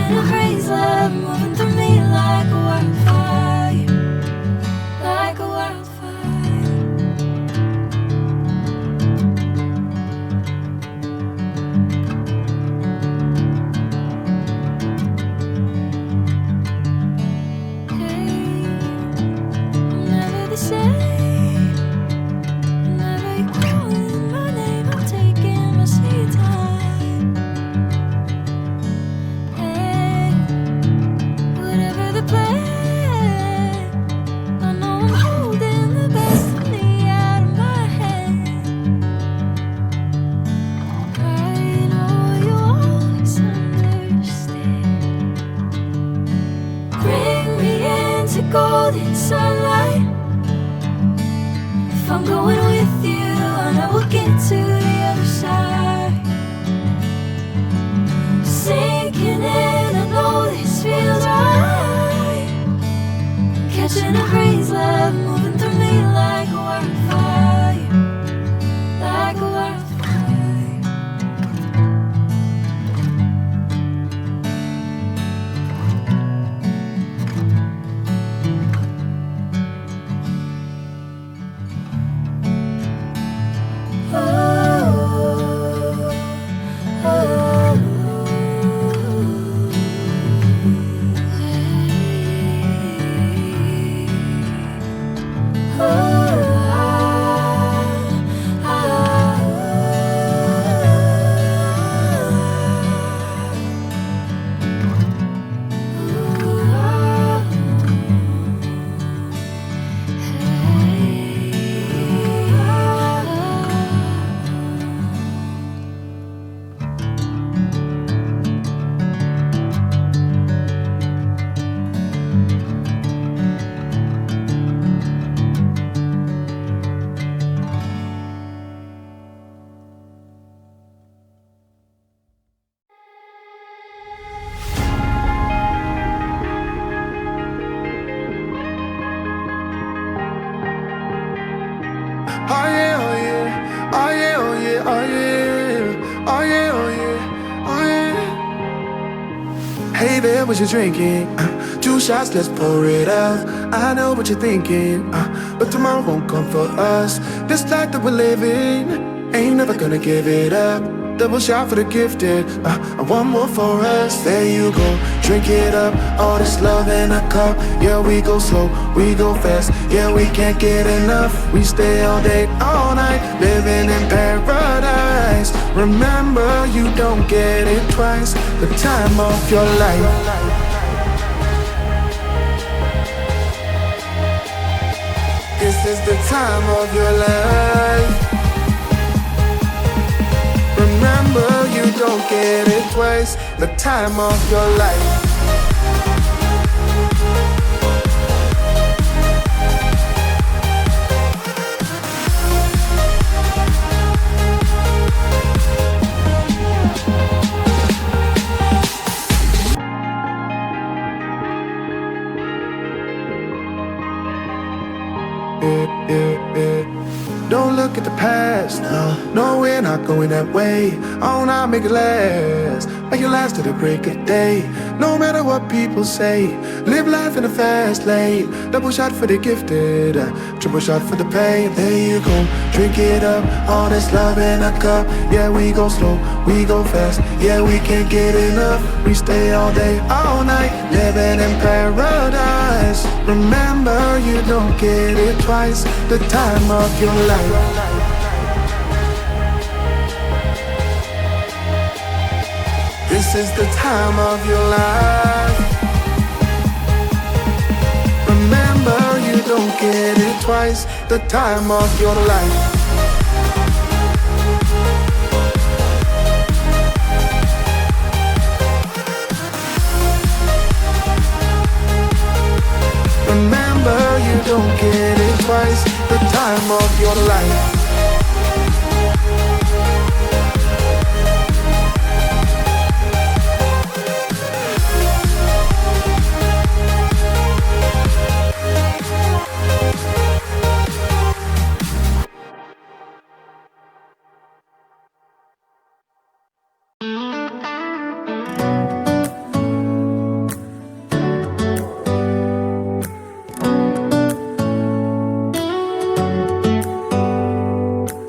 catching a crazy love moving through me like a wildfire, like a wildfire. Hey, I'm never the same. Whenever you're calling my name, I'm taking my sweet time. Hey, whatever the plan, I know I'm holding the best of me out of my hand. I know you always understand. Bring me into golden sunlight. If I'm going with you, I know we'll get to the other side. Sinking in, I know this feels right. Catching a crazy love moving through me like a wildfire, like a wildfire. Oh yeah, oh yeah, oh yeah, oh yeah, oh yeah, oh yeah, oh yeah, oh yeah. Hey there, what you drinking? 2 shots, let's pour it out. I know what you're thinking, but tomorrow won't come for us. This life that we're living, ain't never gonna give it up. Double shot for the gifted, and one more for us. There you go, drink it up. All this love in a cup. Yeah, we go slow, we go fast. Yeah, we can't get enough. We stay all day, all night, living in paradise. Remember, you don't get it twice. The time of your life. This is the time of your life. Remember, you don't get it twice. The time of your life. Don't look at the past, no, we're not going that way. Oh, now make it last, make it last to the break of day. No matter what people say, live life in a fast lane. Double shot for the gifted, triple shot for the pain. There you go, drink it up, all this love in a cup. Yeah, we go slow, we go fast. Yeah, we can't get enough. We stay all day, all night, living in paradise. Remember, you don't get it twice. The time of your life. This is the time of your life. Remember, you don't get it twice. The time of your life. Remember, you don't get it twice. The time of your life.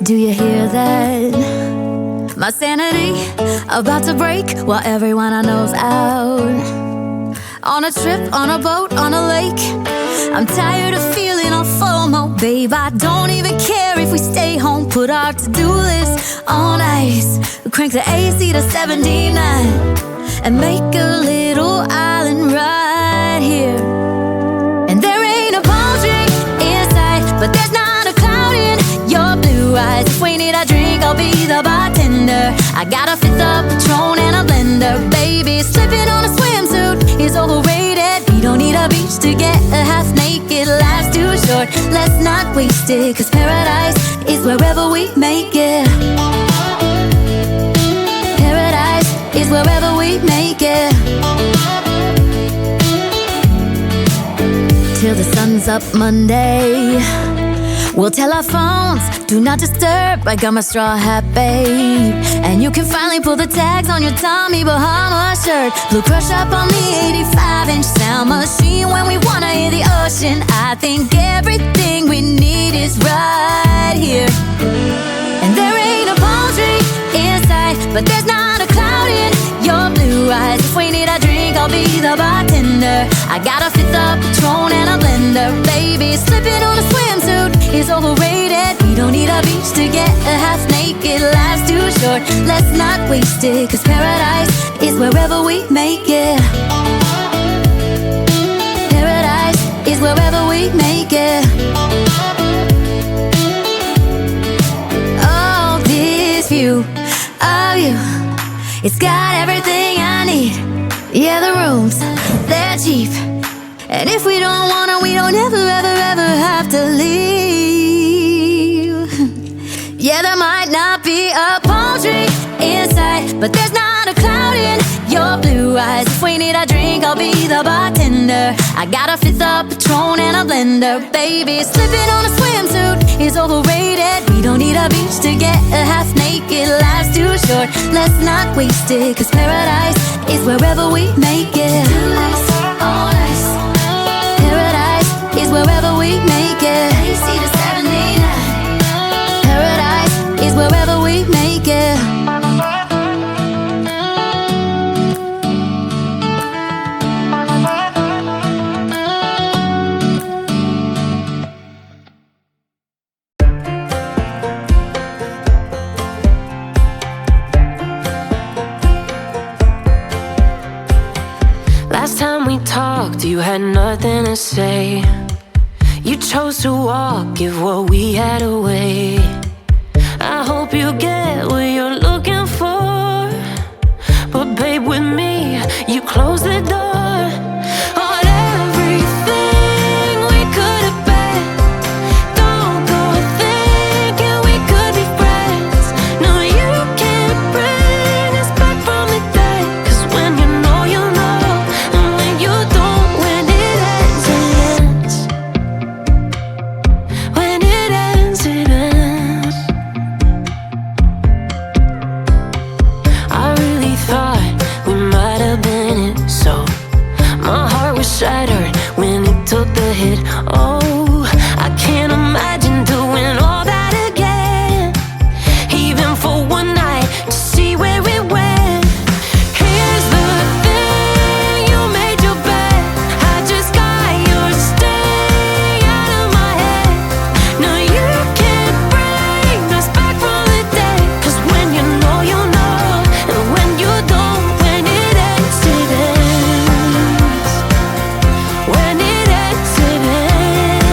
Do you hear that? My sanity about to break while everyone I know's out. On a trip, on a boat, on a lake. I'm tired of feeling all FOMO, babe. I don't even care if we stay home. Put our to-do list on ice. Crank the AC to 79 and make a little island right here. And there ain't a palm tree in sight, but there's not a cloud in your blue eyes. If we need a drink, I'll be the bartender. I got a fifth of Patron and a blender. Baby, slipping on a swimsuit is overrated. We don't need a beach to get a half naked. Life's too short, let's not waste it. Cause paradise is wherever we make it. Paradise is wherever we make it. Till the sun's up Monday, we'll tell our phones, do not disturb. I got my straw hat, babe. And you can finally pull the tags on your Tommy Bahama shirt. Blue crush up on the 85-inch sound machine. When we wanna hear the ocean, I think everything we need is right here. And there ain't a palm tree in sight, but there's not a cloud in your blue eyes. If we need a drink, I'll be the bartender. I got a fifth of Patron and a blender. Baby, slipping on a swimsuit is overrated. We don't need a beach to get a half naked. Life's too short, let's not waste it. Cause paradise is wherever we make it. Paradise is wherever we make it. Oh, this view of you, it's got everything I need. Yeah, the rooms, they're cheap. And if we don't wanna, we don't ever, ever, ever have to leave. Yeah, there might not be a palm tree in sight, but there's not a cloud in your blue eyes. If we need a drink, I'll be the bartender. I got a fifth of Patron and a blender. Baby, slipping on a swimsuit is overrated. We don't need a beach to get a half naked. Life's too short, let's not waste it. Cause paradise is wherever we make it. Paradise is wherever we make it. AC to 79. Paradise is wherever we make it. Last time we talked, you had nothing to say. You chose to walk, give what we had away. I hope you get what you're looking for, but babe, with me, you closed the door on everything we could have been. Don't go thinking we could be friends. No, you can't bring us back from the dead. Cause when you know, you know. And when you don't, when it ends, it ends. When it ends, it ends. I really thought we might have been it, so my heart was shattered when it took the hit. Oh, I can't imagine doing all that again, even for one night to see where it went. Here's the thing, you made your bed, I just got your stay out of my head. No, you can't bring us back from the dead. Cause when you know, you know. And when you don't, when it ends, it ends. When it ends, it ends.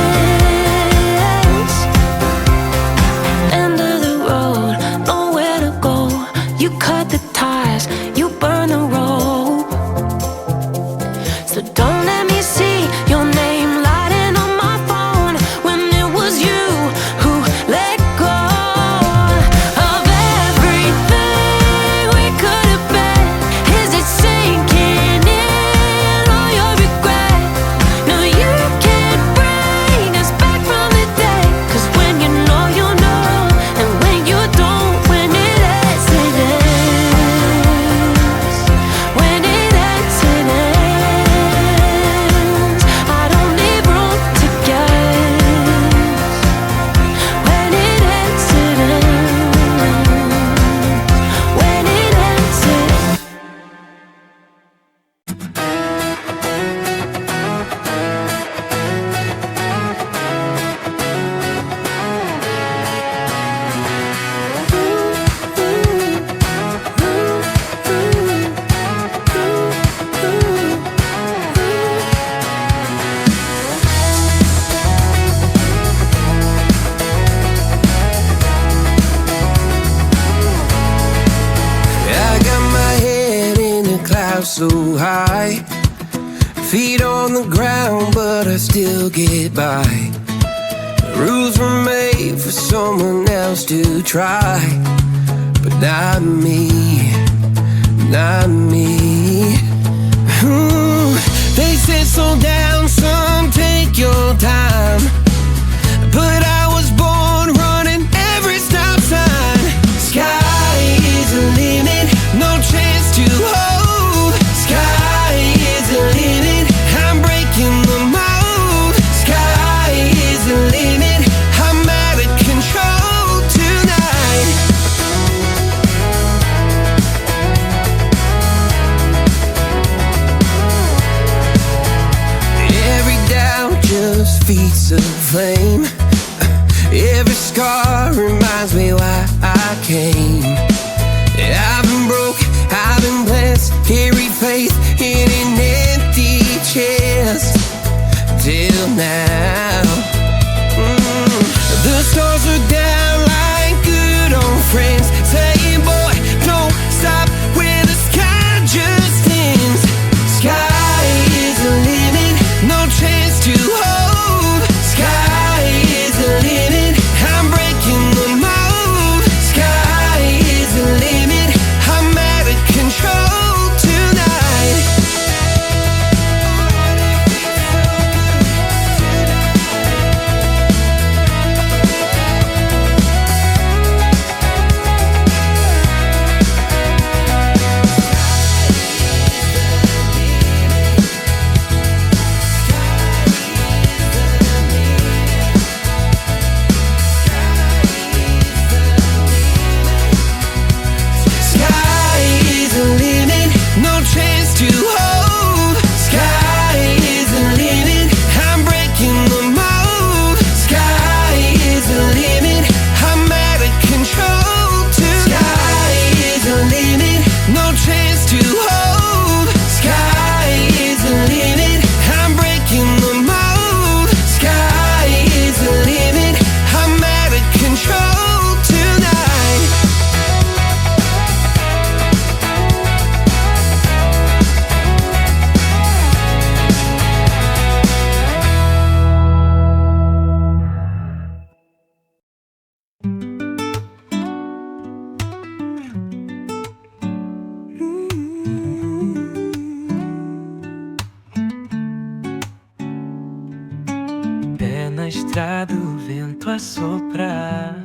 so high. Feet on the ground, but I still get by. Rules were made for someone else to try, but not me, not me. They said slow down, son, take your time, but I was born running every stop sign. Sky is the limit, no chance to hold. Sky is the limit, I'm breaking the mold. Sky is the limit, I'm out of control tonight. Every doubt just feeds a flame. Every scar reminds me why I came. I've been broke, I've been blessed, carry faith in an empty chest till now. The stars are down like good old friends, saying, boy, don't stop where the sky just ends. Sky is the limit, no chance to hold. Sky is the limit, I'm breaking the mold. Sky is the limit, I'm out of control tonight. Sky is the limit, no chance to hold. Sky is the limit, I'm breaking the mold. Sky is the limit, I'm out of control tonight. Sky is the limit, no chance to hold. Sky is the limit, I'm breaking the mold. Sky is the limit, I'm out of control tonight. Pé na estrada, o vento a soprar,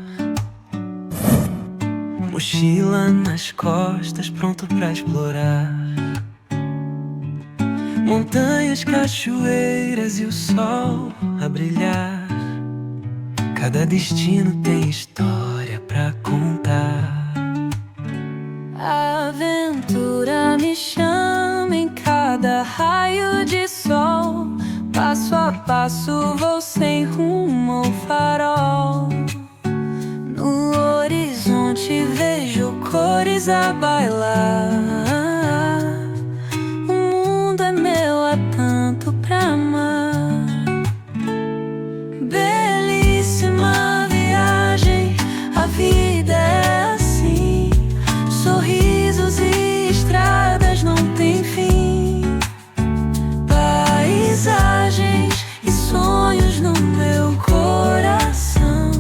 mochila nas costas, pronto pra explorar. Montanhas, cachoeiras e o sol a brilhar. Cada destino tem história pra contar. A aventura me chama em cada raio de sol. Passo a passo vou sem rumo ao farol. No horizonte vejo cores a bailar. O mundo é meu, há tanto pra amar. Belíssima viagem, a vida é assim. Sorrisos e estradas não têm fim. Paisagens e sonhos no meu coração.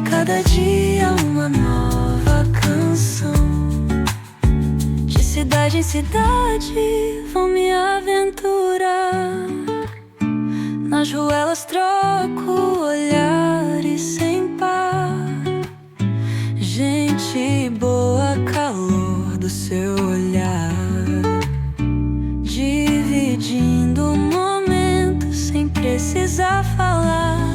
Cada dia uma nova canção. De cidade em cidade vou me aventurar. Nas ruelas troco olhares sem par. Gente boa, calor do seu olhar. Dividindo momentos sem precisar falar.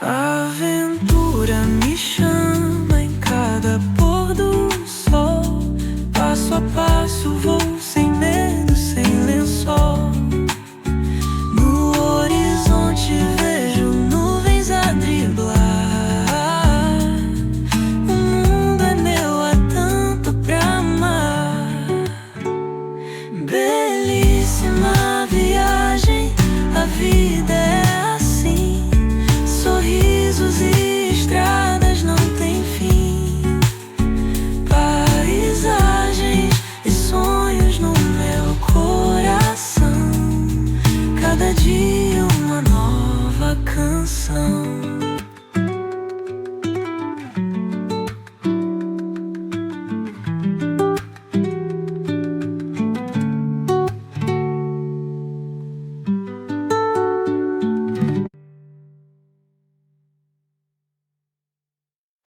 A aventura me chama em cada pôr do sol. Passo a passo vou sem medo, sem lençol. No horizonte vejo nuvens a driblar. O mundo é meu, há tanto pra amar. canção.